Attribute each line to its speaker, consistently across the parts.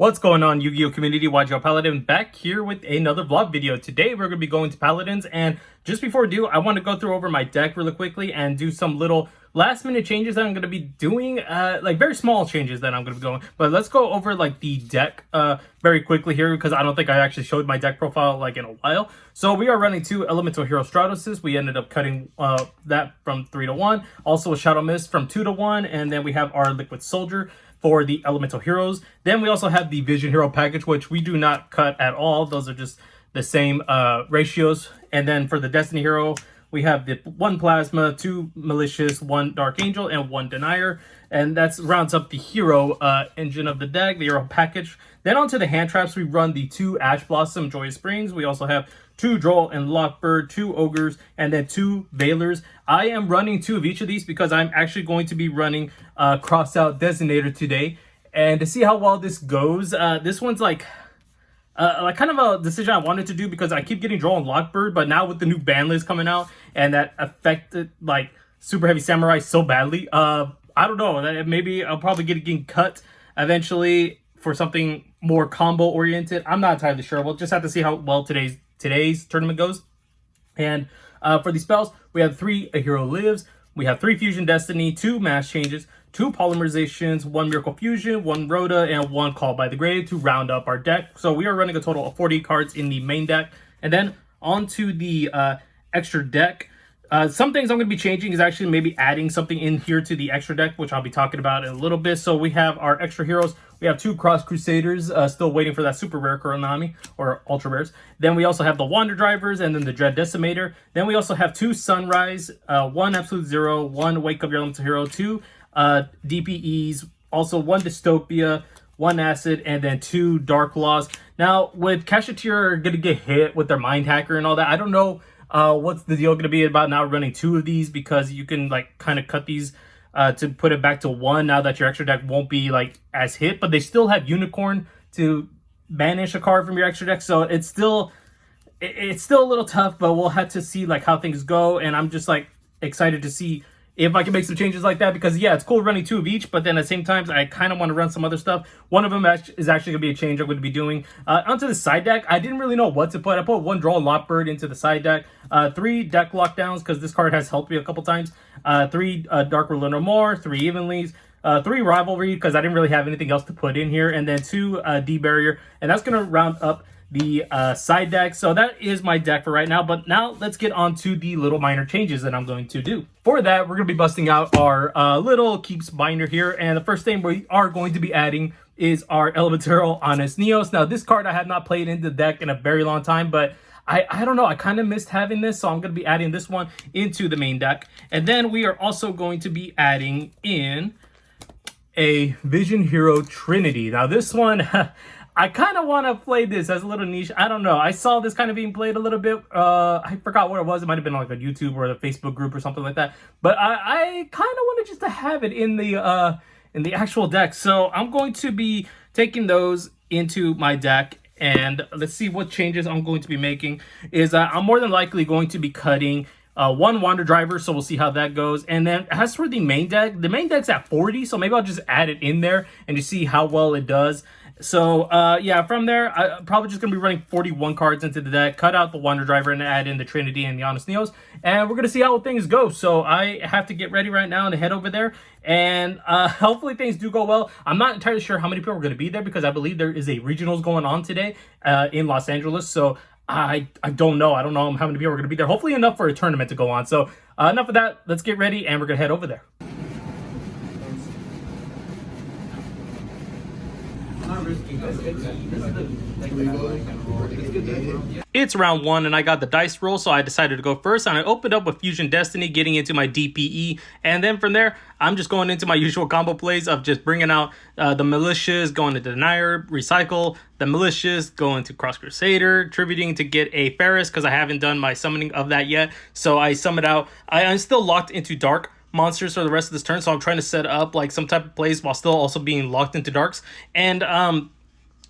Speaker 1: What's going on, Yu-Gi-Oh community? YuGiOh Paladin back here with another vlog video. Today we're going to be going to Paladins, and just before we do, I want to go through over my deck really quickly and do some little last minute changes that I'm going to be doing, like very small changes that I'm going to be going. But let's go over like the deck very quickly here, because I don't think I actually showed my deck profile like in a while. So we are running 2 Elemental Hero Stratoses. We ended up cutting that from 3 to 1. Also a Shadow Mist from 2 to 1, and then we have our Liquid Soldier for the Elemental Heroes. Then we also have the Vision Hero package, which we do not cut at all. Those are just the same ratios. And then for the Destiny Hero, we have the 1 Plasma, 2 Malicious, 1 Dark Angel, and 1 Denier. And that rounds up the hero engine of the deck, the hero package. Then onto the hand traps, we run the 2 Ash Blossom Joyous Springs. We also have 2 Droll and Lockbird, 2 Ogres, and then 2 Veilers. I am running 2 of each of these because I'm actually going to be running Cross Out Designator today. And to see how well this goes, this one's like kind of a decision I wanted to do because I keep getting Droll and Lockbird, but now with the new ban list coming out and that affected like Super Heavy Samurai so badly, I don't know, maybe I'll probably get getting cut eventually for something more combo oriented. I'm not entirely sure. We'll just have to see how well today's tournament goes. And for these spells, we have 3 A Hero Lives, we have 3 Fusion Destiny, 2 Mass Changes, 2 Polymerizations, 1 Miracle Fusion, 1 Rhoda, and 1 Call by the Grave to round up our deck. So we are running a total of 40 cards in the main deck. And then onto the extra deck. Some things I'm going to be changing is actually maybe adding something in here to the extra deck, which I'll be talking about in a little bit. So we have our extra heroes. We have 2 Cross Crusaders, still waiting for that super rare Kuronami, or ultra rares. Then we also have the Wander Drivers, and then the Dread Decimator. Then we also have 2 Sunrise, 1 Absolute Zero, 1 Wake Up Your Elemental Hero, 2 DPEs, also 1 Dystopia, 1 Acid, and then 2 Dark Laws. Now, with Kashatir going to get hit with their Mind Hacker and all that, I don't know what's the deal going to be about now running 2 of these, because you can like kind of cut these to put it back to 1 now that your extra deck won't be like as hit, but they still have Unicorn to banish a card from your extra deck. So it's still a little tough, but we'll have to see like how things go. And I'm just like excited to see if I can make some changes like that, because yeah, it's cool running 2 of each, but then at the same time, I kind of want to run some other stuff. One of them is actually going to be a change I'm going to be doing. Onto the side deck, I didn't really know what to put. I put 1 Droll Lockbird into the side deck, 3 Deck Lockdowns, because this card has helped me a couple times, 3 Dark Ruler No More, 3 Evenlies, 3 Rivalry, because I didn't really have anything else to put in here, and then 2 D-Barrier, and that's going to round up the side deck. So that is my deck for right now, but now let's get on to the little minor changes that I'm going to do. For that, we're going to be busting out our little keeps binder here, and the first thing we are going to be adding is our Elemental Honest Neos. Now this card I have not played in the deck in a very long time, but I don't know, I kind of missed having this, so I'm going to be adding this one into the main deck. And then we are also going to be adding in a Vision Hero Trinity. Now this one I kind of want to play this as a little niche. I don't know. I saw this kind of being played a little bit. I forgot what it was. It might have been like a YouTube or a Facebook group or something like that. But I kind of wanted just to have it in the actual deck. So I'm going to be taking those into my deck. And let's see what changes I'm going to be making. I'm more than likely going to be cutting 1 Wander Driver, so we'll see how that goes. And then as for the main deck's at 40, so maybe I'll just add it in there and just see how well it does. So yeah, from there, I'm probably just going to be running 41 cards into the deck, cut out the Wander Driver, and add in the Trinity and the Honest Neos, and we're going to see how things go. So I have to get ready right now to head over there, and hopefully things do go well. I'm not entirely sure how many people are going to be there, because I believe there is a regionals going on today in Los Angeles, so I don't know. I don't know how many people are going to be there. Hopefully enough for a tournament to go on. So enough of that. Let's get ready, and we're going to head over there. It's round 1 and I got the dice roll, so I decided to go first, and I opened up with Fusion Destiny, getting into my DPE, and then from there I'm just going into my usual combo plays of just bringing out the Malicious, going to Denier, recycle the Malicious, going to Cross Crusader, tributing to get a Ferris, because I haven't done my summoning of that yet, so I summoned out. I'm still locked into Dark monsters for the rest of this turn, so I'm trying to set up like some type of plays while still also being locked into darks. And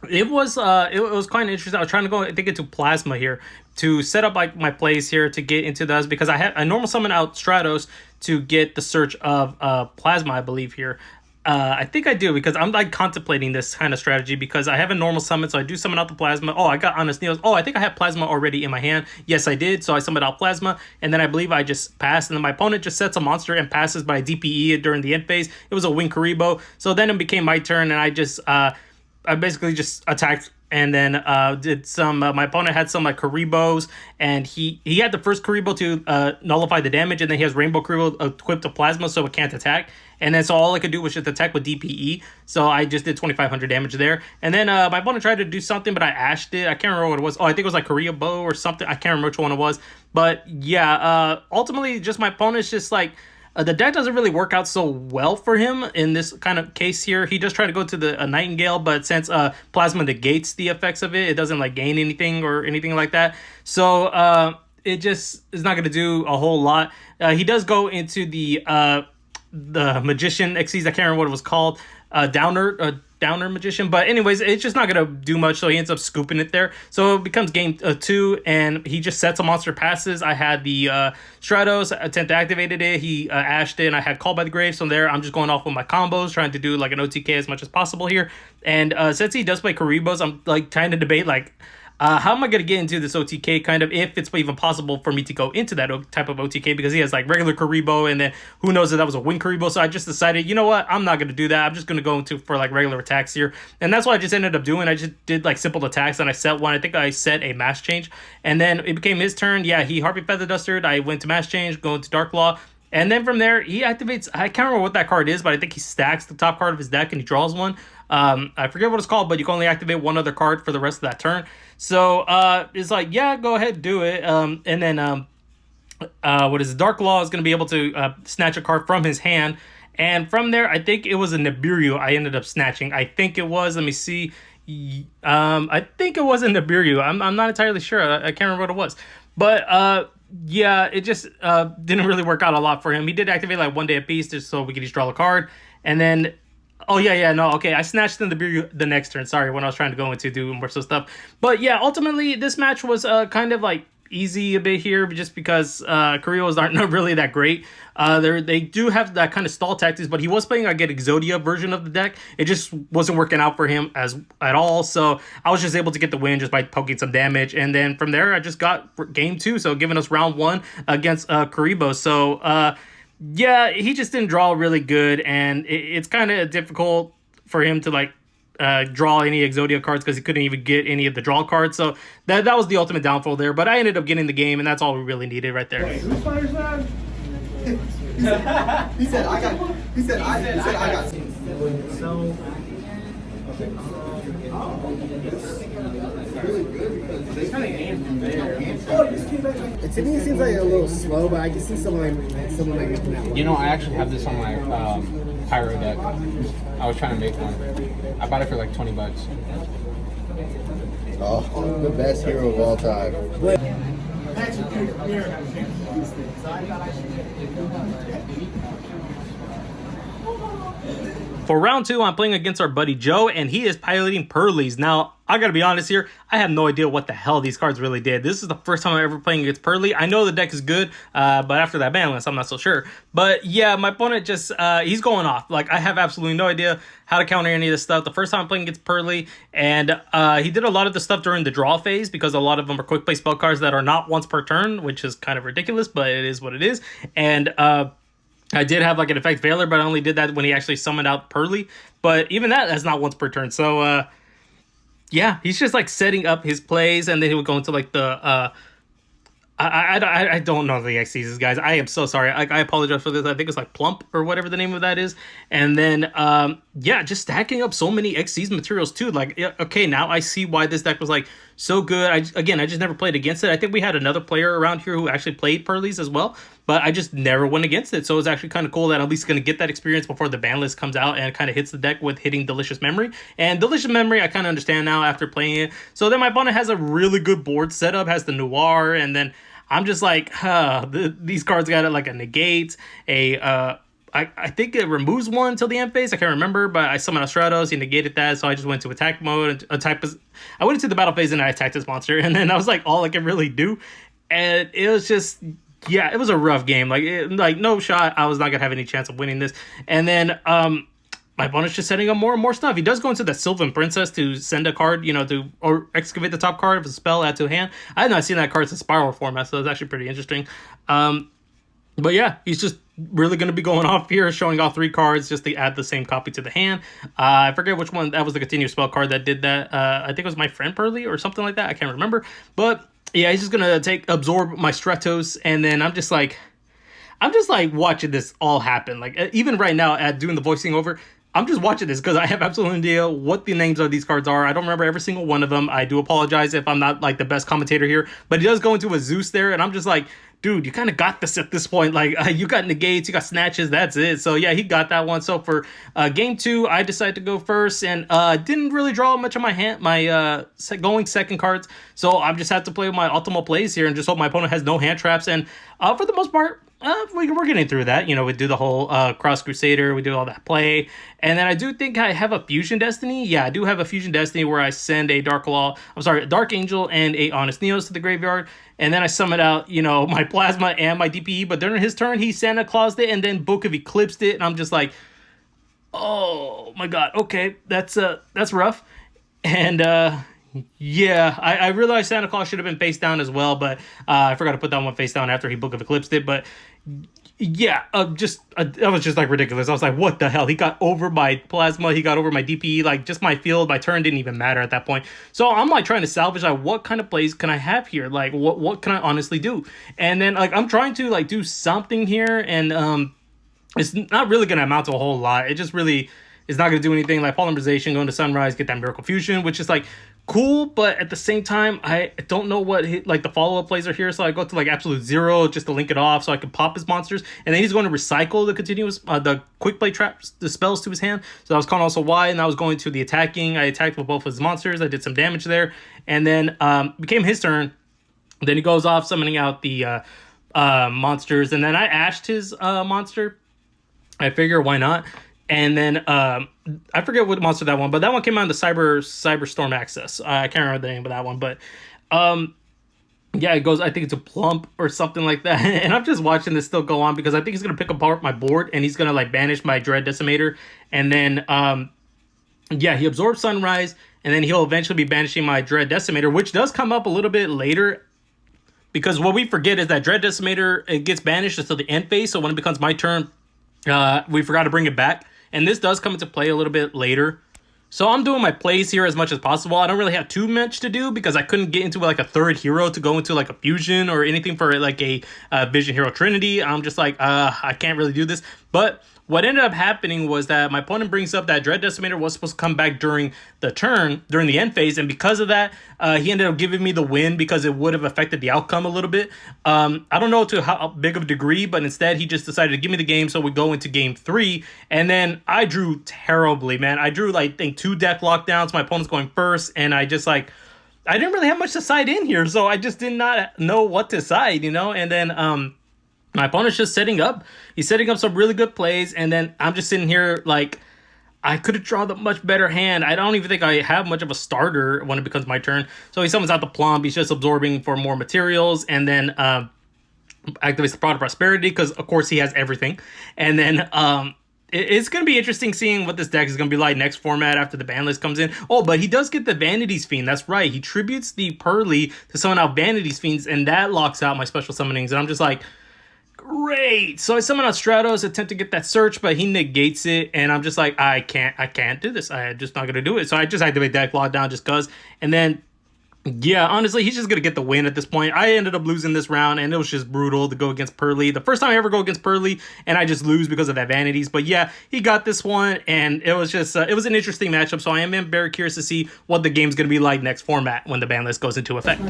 Speaker 1: it was quite interesting. I was trying to go, I think, into Plasma here to set up like my plays here to get into those, because I had a normal summon out Stratos to get the search of Plasma, I believe here. I think I do, because I'm like contemplating this kind of strategy, because I have a normal summon, so I do summon out the plasma. Oh, I got Honest Neos. Oh, I think I have plasma already in my hand. Yes, I did. So I summoned out plasma, and then I believe I just passed, and then my opponent just sets a monster and passes by DPE during the end phase. It was a Wing Karibo. So then it became my turn, and I basically just attacked, and then did some. My opponent had some like Karibos, and he had the first Karibo to nullify the damage, and then he has Rainbow Karibo equipped to Plasma, so it can't attack. And then so all I could do was just attack with DPE. So I just did 2,500 damage there. And then my opponent tried to do something, but I ashed it. I can't remember what it was. Oh, I think it was like Korea Bow or something. I can't remember which one it was. But yeah, ultimately, just my opponent's just like, the deck doesn't really work out so well for him in this kind of case here. He does try to go to the Nightingale, but since Plasma negates the effects of it, it doesn't like gain anything or anything like that. So it just is not going to do a whole lot. He does go into the Magician Xyz. I can't remember what it was called. Downer Magician. But anyways, it's just not going to do much, so he ends up scooping it there. So it becomes game 2, and he just sets a monster passes. I had the Stratos, attempt activated it. He ashed it, and I had Call by the Grave. So there, I'm just going off with my combos, trying to do like an OTK as much as possible here. And since he does play Karibos, I'm like trying to debate like, how am I going to get into this OTK, kind of, if it's even possible for me to go into that type of OTK, because he has like regular Karibo, and then who knows if that was a Wing Karibo. So I just decided, you know what, I'm not going to do that. I'm just going to go into for like regular attacks here. And that's what I just ended up doing. I just did like simple attacks, and I set one. I think I set a Mass Change, and then it became his turn. Yeah, he Harpy Feather Dustered. I went to Mass Change, go into Dark Law. And then from there, he activates, I can't remember what that card is, but I think he stacks the top card of his deck and he draws one. I forget what it's called, but you can only activate one other card for the rest of that turn. So it's like, yeah, go ahead, do it. And then what is it? Dark Law is going to be able to snatch a card from his hand. And from there, I think it was a Nibiru I ended up snatching. I think it was, let me see. I think it was a Nibiru. I'm not entirely sure. I can't remember what it was. But yeah, it just didn't really work out a lot for him. He did activate like 1 day apiece just so we could just draw a card. And then, oh yeah, no, okay, I snatched in the next turn. Sorry, when I was trying to go into do more stuff. But yeah, ultimately, this match was kind of like easy a bit here, just because Karios aren't really that great. They do have that kind of stall tactics, but he was playing a Get Exodia version of the deck. It just wasn't working out for him at all. So I was just able to get the win just by poking some damage, and then from there I just got game 2, so giving us round 1 against Karibo. So yeah, he just didn't draw really good, and it's kind of difficult for him to like draw any Exodia cards, because he couldn't even get any of the draw cards. So that was the ultimate downfall there. But I ended up getting the game, and that's all we really needed right there.
Speaker 2: Wait, whose fire's that? He said I got. So.
Speaker 3: To me, it seems like a little slow, but I can see someone like making that one.
Speaker 4: You know, I actually have this on my Pyro deck. I was trying to make one. I bought it for like $20.
Speaker 2: Oh, the best hero of all time.
Speaker 1: For round 2, I'm playing against our buddy Joe, and he is piloting Pearlies. Now, I gotta be honest here, I have no idea what the hell these cards really did. This is the first time I'm ever playing against Pearly. I know the deck is good, but after that banlist, I'm not so sure. But yeah, my opponent just, he's going off. Like, I have absolutely no idea how to counter any of this stuff. The first time I'm playing against Pearly, and he did a lot of the stuff during the draw phase, because a lot of them are quick play spell cards that are not once per turn, which is kind of ridiculous, but it is what it is. And I did have like an effect Veiler, but I only did that when he actually summoned out Pearly. But even that's not once per turn. So yeah, he's just like setting up his plays, and then he would go into like the I don't know the Xyzs, guys. I am so sorry. I apologize for this. I think it's like Plump or whatever the name of that is. And then, yeah, just stacking up so many Xyz materials too. Like, okay, now I see why this deck was like so good. I just never played against it. I think we had another player around here who actually played Pearlies as well, but I just never went against it. So it's actually kind of cool that I'm at least going to get that experience before the ban list comes out and kind of hits the deck with hitting Delicious Memory. And Delicious Memory, I kind of understand now after playing it. So then my opponent has a really good board setup, has the Noir, and then I'm just like, these cards got it like a negate, I think it removes one till the end phase. I can't remember, but I summoned a Stratos, he negated that, so I just went to attack mode. I went into the battle phase and I attacked this monster, and then that was like all I could really do. And it was just, yeah, it was a rough game. Like no shot, I was not gonna have any chance of winning this. And then my my opponent's just setting up more and more stuff. He does go into the Sylvan Princess to send a card, you know, or excavate the top card of a spell, add to a hand. I had not seen that card in spiral format, so it's actually pretty interesting. But yeah, he's just really going to be going off here, showing off 3 cards just to add the same copy to the hand. I forget which one. That was the continuous spell card that did that. I think it was my friend Pearly or something like that. I can't remember. But yeah, he's just going to absorb my Stratos, and then I'm just like watching this all happen. Like, even right now at doing the voicing over, I'm just watching this because I have absolutely no idea what the names of these cards are. I don't remember every single one of them. I do apologize if I'm not like the best commentator here, but he does go into a Zeus there, and I'm just like, dude, you kind of got this at this point. Like, you got negates, you got snatches, that's it. So yeah, he got that one. So for game 2, I decided to go first, and didn't really draw much of my going second cards. So I just had to play my optimal plays here and just hope my opponent has no hand traps. And for the most part, we're getting through that. You know, we do the whole Cross Crusader, we do all that play. And then I do think I have a Fusion Destiny. Yeah, I do have a Fusion Destiny where I send a Dark Angel and a Honest Neos to the graveyard. And then I summon out, you know, my Plasma and my DPE. But during his turn, he Santa Claused it and then Book of Eclipsed it. And I'm just like, oh my god, okay, that's rough. And yeah, I realized Santa Claus should have been face down as well, but I forgot to put that one face down after he Book of Eclipsed it. But yeah, that was just like ridiculous. I was like, what the hell? He got over my Plasma, he got over my DPE, like just my field, my turn didn't even matter at that point. So I'm like trying to salvage, like, what kind of plays can I have here? Like, what can I honestly do? And then like I'm trying to like do something here, and it's not really gonna amount to a whole lot. It just really is not gonna do anything. Like Polymerization, going to Sunrise, get that Miracle Fusion, which is like cool, but at the same time, I don't know what like the follow-up plays are here, so I go to like Absolute Zero just to link it off so I can pop his monsters, and then he's going to recycle the continuous the quick play traps, the spells to his hand. So that was kind of also why. And I was going to the attacking. I attacked with both of his monsters. I did some damage there, and then became his turn. Then he goes off summoning out the monsters, and then I ashed his monster. I figure why not. And then I forget what monster that one, but that one came out in the Cyberstorm Access. I can't remember the name of that one, but yeah, it goes, I think it's a Plump or something like that. And I'm just watching this still go on because I think he's gonna pick apart my board and he's gonna like banish my Dread Decimator, and then yeah, he absorbs Sunrise, and then he'll eventually be banishing my Dread Decimator, which does come up a little bit later. Because what we forget is that Dread Decimator, it gets banished until the end phase. So when it becomes my turn, we forgot to bring it back. And this does come into play a little bit later. So I'm doing my plays here as much as possible. I don't really have too much to do because I couldn't get into like a third hero to go into like a fusion or anything for like a Vision Hero Trinity. I'm just like, I can't really do this. But what ended up happening was that my opponent brings up that Dread Decimator was supposed to come back during the turn, during the end phase, and because of that, he ended up giving me the win because it would have affected the outcome a little bit. I don't know to how big of a degree, but instead he just decided to give me the game, so we go into game 3, and then I drew terribly, man. I drew like, I think 2 deck lockdowns, my opponent's going first, and I just like, I didn't really have much to side in here, so I just did not know what to side, you know, and then my opponent's just setting up. He's setting up some really good plays, and then I'm just sitting here like, I could have drawn a much better hand. I don't even think I have much of a starter when it becomes my turn. So he summons out the Plump. He's just absorbing for more materials, and then activates the Prod of Prosperity because, of course, he has everything. And then it's going to be interesting seeing what this deck is going to be like next format after the ban list comes in. Oh, but he does get the Vanity's Fiend. That's right. He tributes the Pearly to summon out Vanity's Fiends, and that locks out my special summonings. And I'm just like, great. So I summon out Stratos, attempt to get that search, but he negates it, and I'm just like, I can't do this. I'm just not gonna do it. So I just activate deck lockdown just cause. And then yeah, honestly, he's just gonna get the win at this point. I ended up losing this round, and it was just brutal to go against Pearly. The first time I ever go against Pearly, and I just lose because of that Vanities. But yeah, he got this one, and it was just it was an interesting matchup. So I am very curious to see what the game's gonna be like next format when the ban list goes into effect.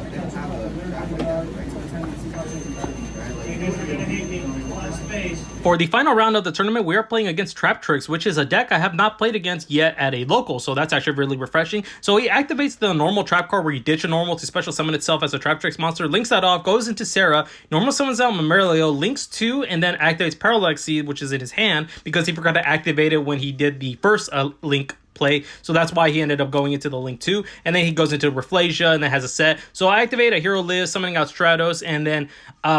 Speaker 1: For the final round of the tournament, we are playing against Trap Tricks, which is a deck I have not played against yet at a local, so that's actually really refreshing. So he activates the normal trap card where you ditch a normal to special summon itself as a Trap Tricks monster, links that off, goes into Sarah, normal summons out Mamerilio, links 2, and then activates Parallax Seed, which is in his hand, because he forgot to activate it when he did the first link play, so that's why he ended up going into the Link 2, and then he goes into Rafflesia and then has a set. So I activate a Hero Liz, summoning out Stratos, and then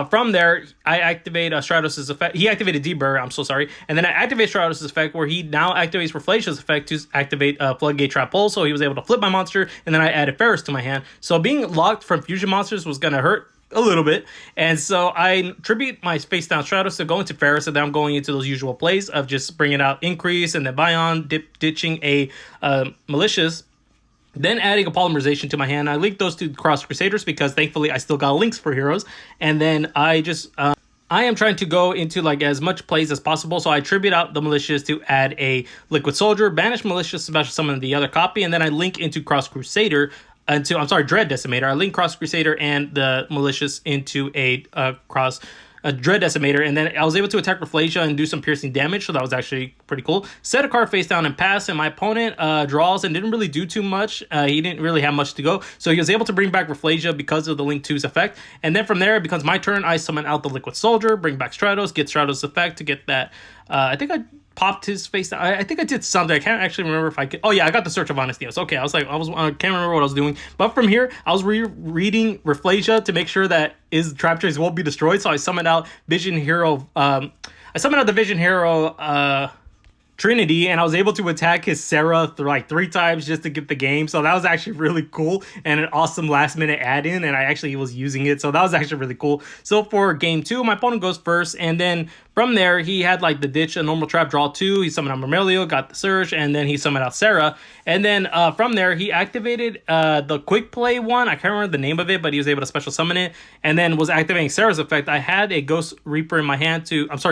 Speaker 1: from there I activate Stratos' effect. He activated D-Burr, I'm so sorry, and then I activate Stratos' effect where he now activates Rafflesia's effect to activate Floodgate Trap Pole, so he was able to flip my monster, and then I added Ferris to my hand. So being locked from fusion monsters was gonna hurt a little bit, and so I tribute my face down Stratos to go into Ferris, and then I'm going into those usual plays of just bringing out Increase and then Bion, ditching a Malicious, then adding a Polymerization to my hand. I linked those to Cross Crusaders because thankfully I still got links for heroes, and then I just I am trying to go into like as much plays as possible, so I tribute out the Malicious to add a Liquid Soldier, banish Malicious, special summon the other copy, and then I link into Cross Crusader into, I'm sorry, Dread Decimator. I link Cross Crusader and the Malicious into a Dread Decimator, and then I was able to attack Rafflesia and do some piercing damage, so that was actually pretty cool. Set a card face down and pass, and my opponent draws and didn't really do too much. He didn't really have much to go, so he was able to bring back Rafflesia because of the Link 2's effect, and then from there it becomes my turn. I summon out the Liquid Soldier, bring back Stratos, get Stratos' effect to get that, I think I popped his face down. I think I did something. I can't actually remember if I could. Oh yeah, I got the Search of Honesty. Okay, I can't remember what I was doing. But from here, I was reading Rafflesia to make sure that his trap trays won't be destroyed. So I summoned out Vision Hero. I summoned out the Vision Hero Trinity, and I was able to attack his Sarah like 3 times just to get the game. So that was actually really cool and an awesome last minute add-in, and I actually was using it, so that was actually really cool. So for game 2, my opponent goes first, and then from there he had like the ditch, a normal trap, draw 2, he summoned out Mermelio, got the Surge, and then he summoned out Sarah, and then from there he activated the quick play one. I can't remember the name of it, but he was able to special summon it, and then was activating Sarah's effect. I had a Ghost Reaper in my hand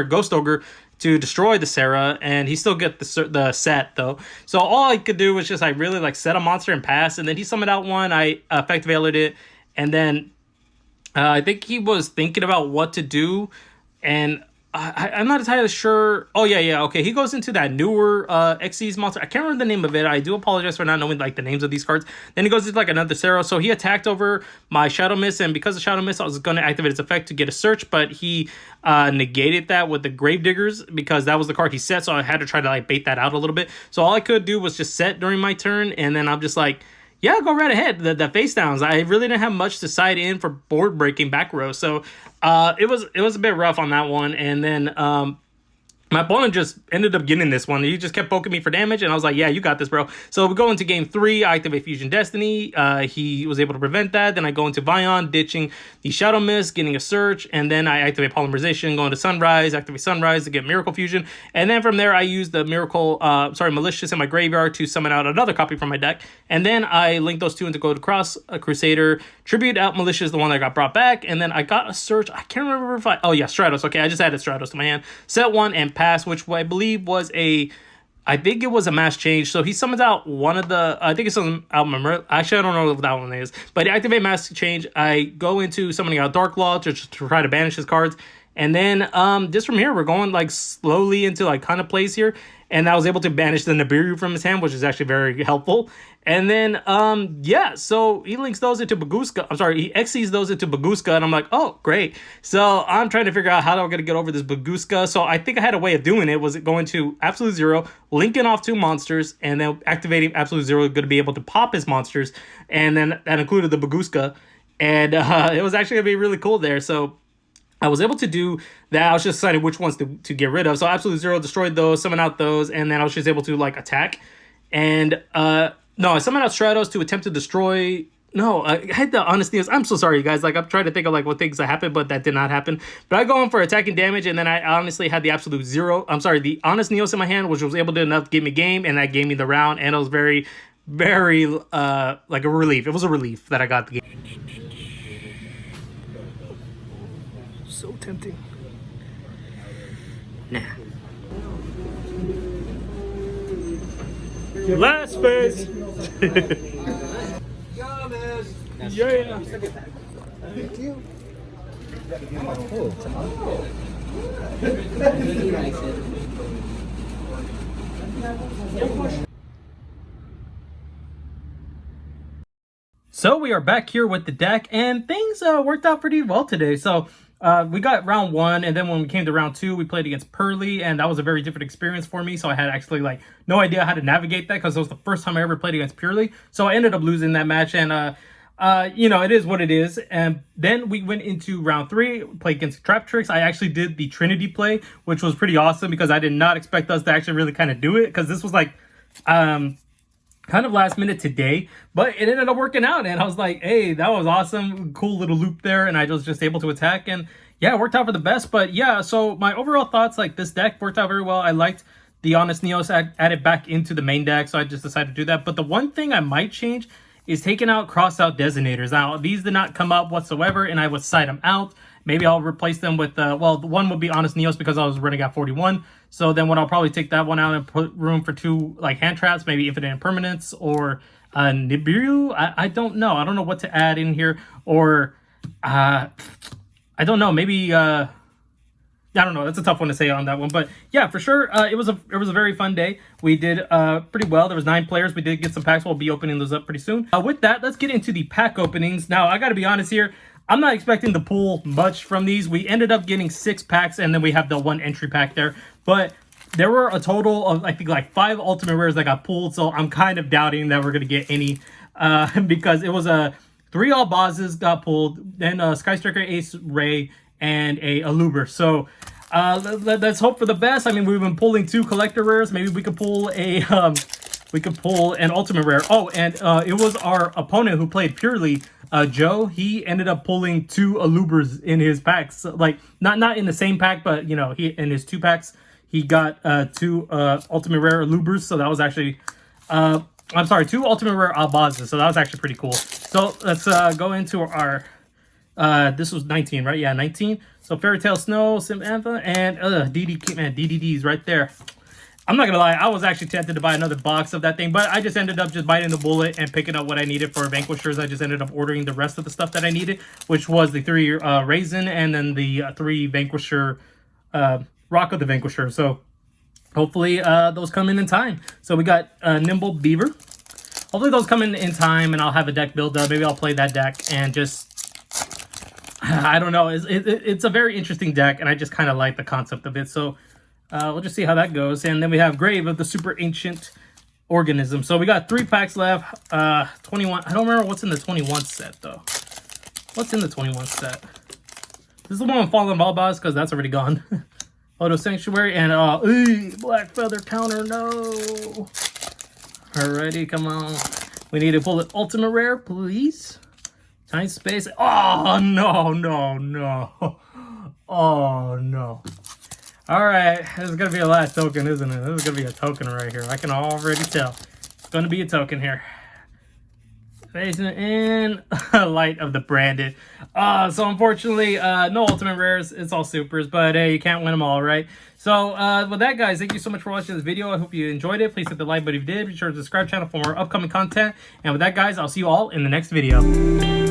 Speaker 1: Ghost Ogre to destroy the Sarah, and he still get the set though. So all I could do was just really like set a monster and pass, and then he summoned out one. I effect veilered it, and then I think he was thinking about what to do, and I'm not entirely sure. Oh yeah, okay. He goes into that newer Xyz monster. I can't remember the name of it. I do apologize for not knowing like the names of these cards. Then he goes into like another Sarah. So he attacked over my Shadow Mist, and because of Shadow Mist, I was going to activate its effect to get a search, but he negated that with the Gravediggers because that was the card he set. So I had to try to like bait that out a little bit. So all I could do was just set during my turn, and then I'm just like, yeah, go right ahead. The face downs, I really didn't have much to side in for board breaking back row. So it was a bit rough on that one. And then my opponent just ended up getting this one. He just kept poking me for damage, and I was like, yeah, you got this, bro. So we go into game 3. I activate Fusion Destiny. He was able to prevent that. Then I go into Vion, ditching the Shadow Mist, getting a Search, and then I activate Polymerization, go into Sunrise, activate Sunrise to get Miracle Fusion. And then from there, I use the Malicious in my graveyard to summon out another copy from my deck. And then I link those two into go to Cross Crusader, tribute out Malicious, the one that got brought back, and then I got a Search. I can't remember if Stratos. Okay, I just added Stratos to my hand. Set 1 and pass, which I believe was I think it was a mass change. So he summons out one of the, I think it's out actually I don't know what that one is, but activate mass change. I go into summoning out Dark Law to try to banish his cards, and then just from here we're going like slowly into like kind of plays here, and I was able to banish the Nibiru from his hand, which is actually very helpful. And then yeah, so he links those into Baguska. He Xyzs those into Baguska, and I'm like, oh great. So I'm trying to figure out how I'm gonna get over this Baguska. So I think I had a way of doing it. Was it going to Absolute Zero, linking off 2 monsters, and then activating Absolute Zero, going to be able to pop his monsters, and then that included the Baguska, and it was actually gonna be really cool there. So I was able to do that. I was just deciding which ones to get rid of. So Absolute Zero destroyed those, summon out those, and then I was just able to like attack. And no, I summoned out Stratos to attempt to destroy. No, I had the Honest Neos. I'm so sorry, you guys. Like, I'm trying to think of like what things that happened, but that did not happen. But I go in for attacking damage, and then I honestly had the Absolute Zero. The Honest Neos in my hand, which was able to enough to give me game, and that gave me the round. And it was very, very like a relief. It was a relief that I got the game. So tempting. Nah. Last phase. Yeah. So we are back here with the deck, and things worked out pretty well today. So we got round 1, and then when we came to round 2, we played against Pearly, and that was a very different experience for me. So I had actually like no idea how to navigate that because it was the first time I ever played against Pearly. So I ended up losing that match, and you know, it is what it is. And then we went into round 3, played against Trap Tricks. I actually did the Trinity play, which was pretty awesome because I did not expect us to actually really kind of do it, because this was like kind of last minute today, but it ended up working out, and I was like, hey, that was awesome, cool little loop there, and I was just able to attack, and yeah, it worked out for the best. But yeah, so my overall thoughts, like, this deck worked out very well. I liked the Honest Neos added back into the main deck, so I just decided to do that. But the one thing I might change is taking out cross out designators. Now, these did not come up whatsoever, and I would side them out. Maybe I'll replace them with, well, the one would be Honest Neos because I was running at 41. So then what I'll probably take that one out and put room for 2 like hand traps, maybe Infinite Impermanence or Nibiru. I don't know. I don't know what to add in here. Or I don't know. Maybe I don't know. That's a tough one to say on that one. But yeah, for sure, it was a very fun day. We did pretty well. There was 9 players. We did get some packs. We'll be opening those up pretty soon. With that, let's get into the pack openings. Now, I got to be honest here. I'm not expecting to pull much from these. We ended up getting 6 packs, and then we have the 1 entry pack there. But there were a total of, I think, like 5 ultimate rares that got pulled. So I'm kind of doubting that we're going to get any because it was 3 all bosses got pulled, then a Sky Striker Ace Ray, and a Aluber. So let's hope for the best. I mean, we've been pulling 2 collector rares. Maybe we could pull a we could pull an ultimate rare. Oh, and it was our opponent who played purely. Joe, he ended up pulling 2 Alubers in his packs. So, like, not in the same pack, but, you know, he in his 2 packs, he got 2 ultimate rare Alubers. So that was actually, I'm sorry, 2 ultimate rare Albazes. So that was actually pretty cool. So let's go into our, this was 19, right? Yeah, 19. So Fairy Tale Snow, Samantha, and DD, man, DDD's right there. I'm not gonna lie, I was actually tempted to buy another box of that thing, but I just ended up just biting the bullet and picking up what I needed for Vanquishers. I just ended up ordering the rest of the stuff that I needed, which was the 3 Raisin and then the 3 Vanquisher, Rock of the Vanquisher. So hopefully those come in time. So we got Nimble Beaver. Hopefully those come in time, and I'll have a deck build up. Maybe I'll play that deck and just, I don't know. It's a very interesting deck, and I just kind of like the concept of it. So we'll just see how that goes. And then we have Grave of the Super Ancient Organism. So we got 3 packs left. 21. I don't remember what's in the 21 set, though. What's in the 21 set? This is the one with Fallen Balbaz, because that's already gone. Auto Sanctuary. And, Black Feather Counter. No. Alrighty, come on. We need to pull an Ultimate Rare, please. Tiny Space. Oh, no, no, no. Oh, no. All right, this is going to be a last token, isn't it? This is going to be a token right here. I can already tell. It's going to be a token here. Facing in Light of the Branded. So unfortunately, no ultimate rares. It's all supers, but hey, you can't win them all, right? So with that, guys, thank you so much for watching this video. I hope you enjoyed it. Please hit the like button if you did. Be sure to subscribe to the channel for more upcoming content. And with that, guys, I'll see you all in the next video.